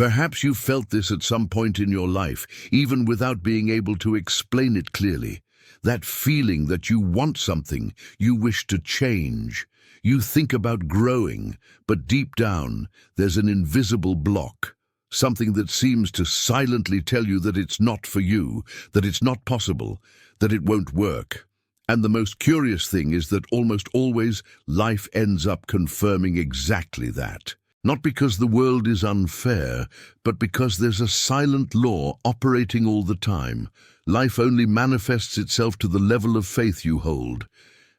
Perhaps you felt this at some point in your life, even without being able to explain it clearly. That feeling that you want something, you wish to change. You think about growing, but deep down, there's an invisible block. Something that seems to silently tell you that it's not for you, that it's not possible, that it won't work. And the most curious thing is that almost always life ends up confirming exactly that. Not because the world is unfair, but because there's a silent law operating all the time. Life only manifests itself to the level of faith you hold.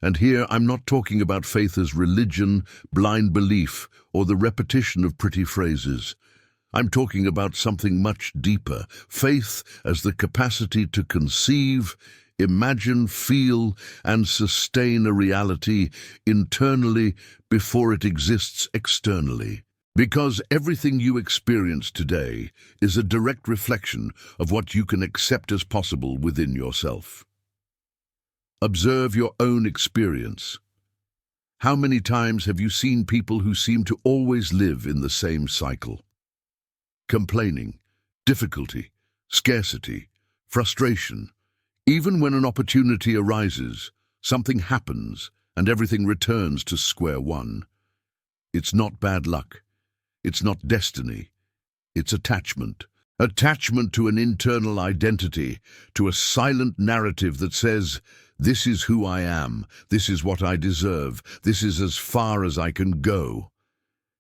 And here I'm not talking about faith as religion, blind belief, or the repetition of pretty phrases. I'm talking about something much deeper. Faith as the capacity to conceive, imagine, feel, and sustain a reality internally before it exists externally. Because everything you experience today is a direct reflection of what you can accept as possible within yourself. Observe your own experience. How many times have you seen people who seem to always live in the same cycle? Complaining, difficulty, scarcity, frustration. Even when an opportunity arises, something happens and everything returns to square one. It's not bad luck. It's not destiny. It's attachment. Attachment to an internal identity, to a silent narrative that says, this is who I am, this is what I deserve, this is as far as I can go.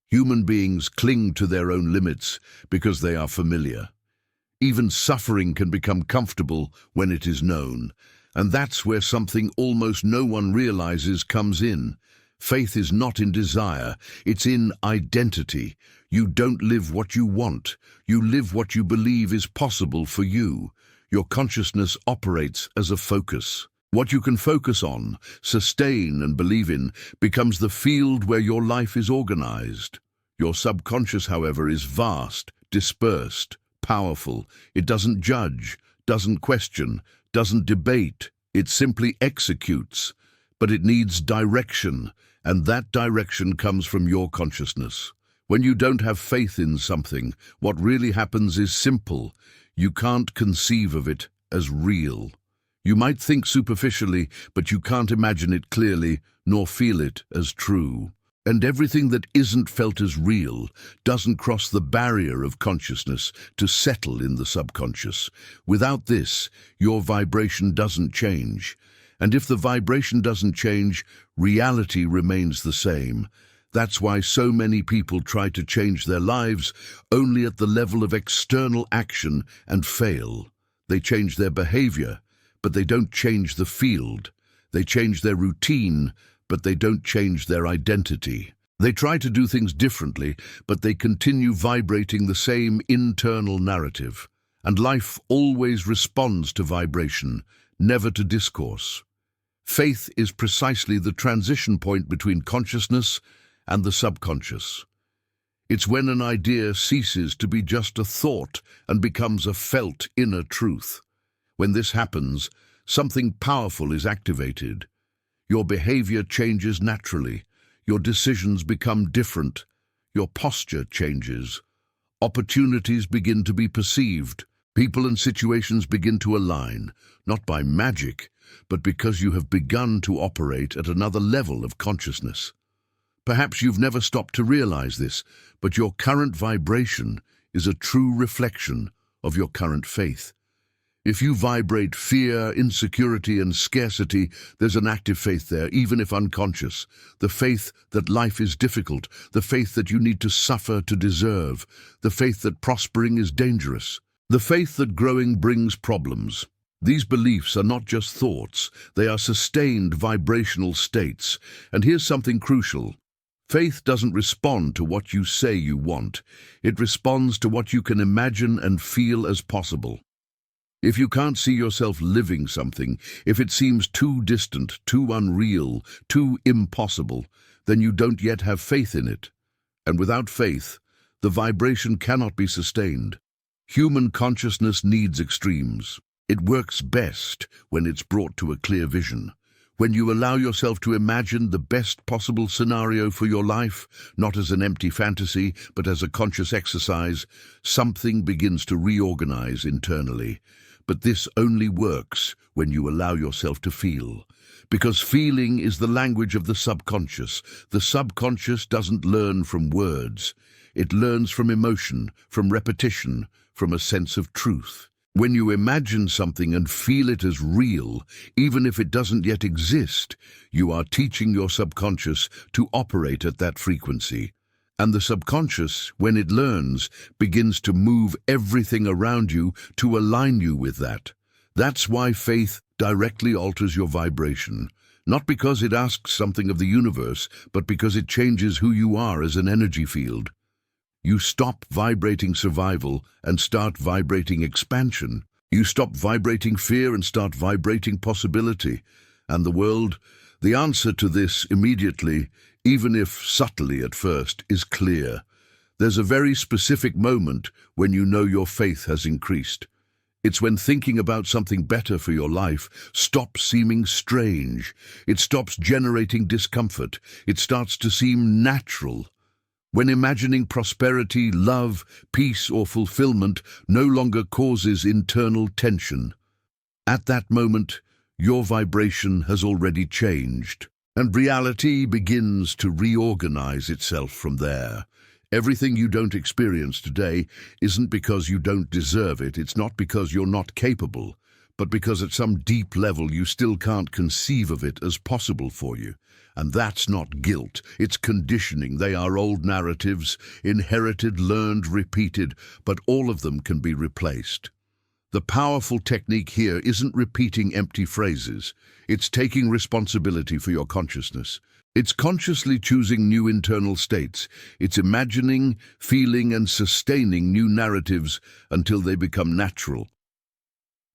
Human beings cling to their own limits because they are familiar. Even suffering can become comfortable when it is known, and that's where something almost no one realizes comes in. Faith is not in desire, it's in identity. You don't live what you want, you live what you believe is possible for you. Your consciousness operates as a focus. What you can focus on, sustain and believe in becomes the field where your life is organized. Your subconscious, however, is vast, dispersed, powerful. It doesn't judge, doesn't question, doesn't debate. It simply executes. But it needs direction, and that direction comes from your consciousness. When you don't have faith in something, what really happens is simple. You can't conceive of it as real. You might think superficially, but you can't imagine it clearly, nor feel it as true. And everything that isn't felt as real doesn't cross the barrier of consciousness to settle in the subconscious. Without this, your vibration doesn't change. And if the vibration doesn't change, reality remains the same. That's why so many people try to change their lives only at the level of external action and fail. They change their behavior, but they don't change the field. They change their routine, but they don't change their identity. They try to do things differently, but they continue vibrating the same internal narrative. And life always responds to vibration, never to discourse. Faith is precisely the transition point between consciousness and the subconscious. It's when an idea ceases to be just a thought and becomes a felt inner truth. When this happens, something powerful is activated. Your behavior changes naturally. Your decisions become different. Your posture changes. Opportunities begin to be perceived. People and situations begin to align, not by magic, but because you have begun to operate at another level of consciousness. Perhaps you've never stopped to realize this, but your current vibration is a true reflection of your current faith. If you vibrate fear, insecurity, and scarcity, there's an active faith there, even if unconscious. The faith that life is difficult, the faith that you need to suffer to deserve, the faith that prospering is dangerous, the faith that growing brings problems. These beliefs are not just thoughts, they are sustained vibrational states. And here's something crucial. Faith doesn't respond to what you say you want. It responds to what you can imagine and feel as possible. If you can't see yourself living something, if it seems too distant, too unreal, too impossible, then you don't yet have faith in it. And without faith, the vibration cannot be sustained. Human consciousness needs extremes. It works best when it's brought to a clear vision, When you allow yourself to imagine the best possible scenario for your life, not as an empty fantasy, but as a conscious exercise, something begins to reorganize internally. But this only works when you allow yourself to feel. Because feeling is the language of the subconscious. The subconscious doesn't learn from words. It learns from emotion, from repetition, from a sense of truth. When you imagine something and feel it as real, even if it doesn't yet exist, you are teaching your subconscious to operate at that frequency. And the subconscious, when it learns, begins to move everything around you to align you with that. That's why faith directly alters your vibration. Not because it asks something of the universe, but because it changes who you are as an energy field. You stop vibrating survival and start vibrating expansion. You stop vibrating fear and start vibrating possibility. And the answer to this immediately, even if subtly at first, is clear. There's a very specific moment when you know your faith has increased. It's when thinking about something better for your life stops seeming strange. It stops generating discomfort. It starts to seem natural. When imagining prosperity, love, peace, or fulfillment no longer causes internal tension. At that moment, your vibration has already changed, and reality begins to reorganize itself from there. Everything you don't experience today isn't because you don't deserve it, it's not because you're not capable, but because at some deep level you still can't conceive of it as possible for you. And that's not guilt, it's conditioning. They are old narratives, inherited, learned, repeated, but all of them can be replaced. The powerful technique here isn't repeating empty phrases. It's taking responsibility for your consciousness. It's consciously choosing new internal states. It's imagining, feeling, and sustaining new narratives until they become natural.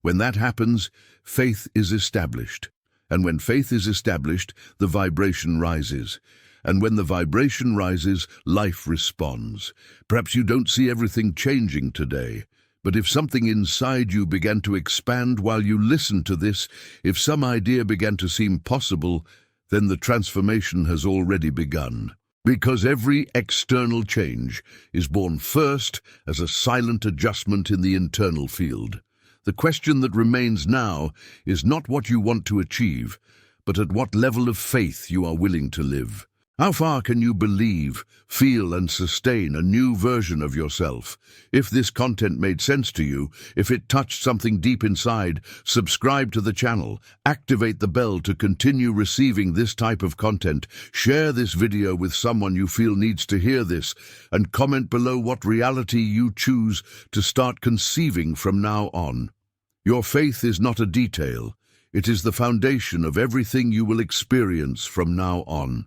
When that happens, faith is established. And when faith is established, the vibration rises. And when the vibration rises, life responds. Perhaps you don't see everything changing today, but if something inside you began to expand while you listened to this, if some idea began to seem possible, then the transformation has already begun. Because every external change is born first as a silent adjustment in the internal field. The question that remains now is not what you want to achieve, but at what level of faith you are willing to live. How far can you believe, feel, and sustain a new version of yourself? If this content made sense to you, if it touched something deep inside, subscribe to the channel, activate the bell to continue receiving this type of content, share this video with someone you feel needs to hear this, and comment below what reality you choose to start conceiving from now on. Your faith is not a detail. It is the foundation of everything you will experience from now on.